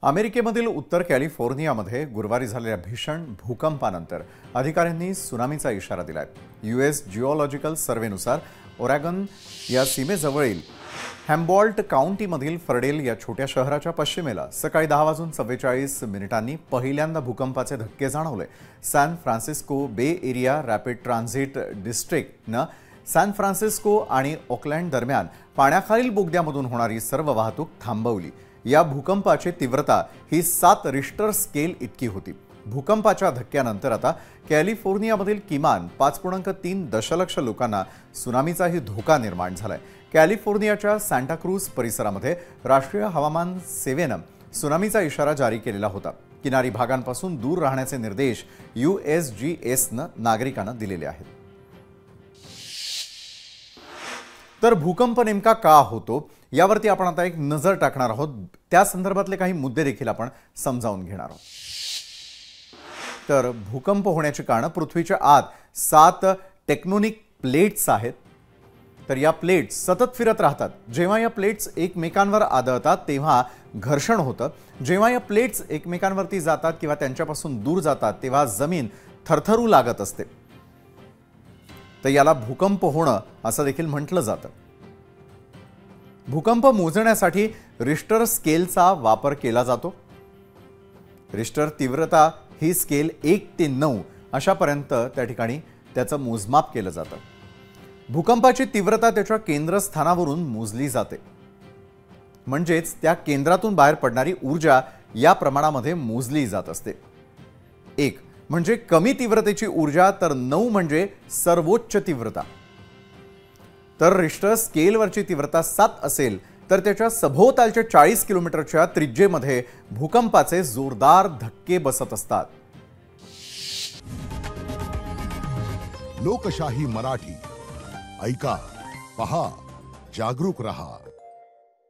अमेरिकेमधील उत्तर कॅलिफोर्नियामध्ये गुरुवारी झालेल्या भीषण भूकंपानंतर अधिकाऱ्यांनी सुनामीचा इशारा दिलाय। यूएस जिओलॉजिकल सर्व्हेनुसार ओरेगॉन या सीमेजवळील हॅम्बॉल्ट काउंटीमधील फर्डेल या छोट्या शहराच्या पश्चिमेला सकाळी 10:44 पहिल्यांदा भूकंपाचे धक्के जाणवले। San Francisco Bay Area rapid transit डिस्ट्रिक्टनं सॅन फ्रान्सिस्को आणि ओकलँड दरम्यान पाण्याखालील बोगद्यामधून होणारी सर्व वाहतूक थांबवली। या भूकंपाची तीव्रता ही 7 रिश्टर स्केल इतकी होती। भूकंपाच्या धक्क्यानंतर आता कॅलिफोर्नियामधील किमान 5.3 दशलक्ष लोकांना सुनामीचाही धोका निर्माण झालाय। कॅलिफोर्नियाच्या सांता क्रूज परिसरामध्ये राष्ट्रीय हवामान सेवेनं सुनामीचा इशारा जारी केलेला होता। किनारी भागांपासून दूर राहण्याचे निर्देश USGSनं नागरिकांना दिलेले आहेत। तर भूकंप नेमका का होतो यावरती आपण आता एक नजर टाकणार आहोत। त्या संदर्भातले काही मुद्दे देखील आपण समजावून घेणार आहोत। तर भूकंप होण्याची कारण पृथ्वीच्या आत 7 टेक्टोनिक प्लेट्स आहेत। तर या प्लेट्स सतत फिरत राहतात। जेव्हा या प्लेट्स एकमेकांवर आदळतात तेव्हा घर्षण होतं। जेव्हा या प्लेट्स एकमेकांवरती जातात किंवा त्यांच्यापासून दूर जातात तेव्हा जमीन थरथरू लागत असते। तर याला भूकंप होणं असं देखील म्हटलं जातं। भूकंप मोजण्यासाठी रिश्टर स्केलचा वापर केला जातो। रिश्टर तीव्रता ही स्केल 1 ते 9 अशापर्यंत त्या ठिकाणी त्याचं मोजमाप केलं जातं। भूकंपाची तीव्रता त्याच्या केंद्रस्थानावरून मोजली जाते, म्हणजेच त्या केंद्रातून बाहेर पडणारी ऊर्जा या प्रमाणामध्ये मोजली जात असते। 1 म्हणजे कमी तीव्रतेची ऊर्जा, तर 9 म्हणजे सर्वोच्च तीव्रता। तर रिश्टर स्केलवरची तीव्रता 7 असेल तर त्याच्या सभोवतालच्या 40 किलोमीटरच्या त्रिज्येमध्ये भूकंपाचे जोरदार धक्के बसत असतात। लोकशाही मराठी ऐका, पहा, जागरूक रहा।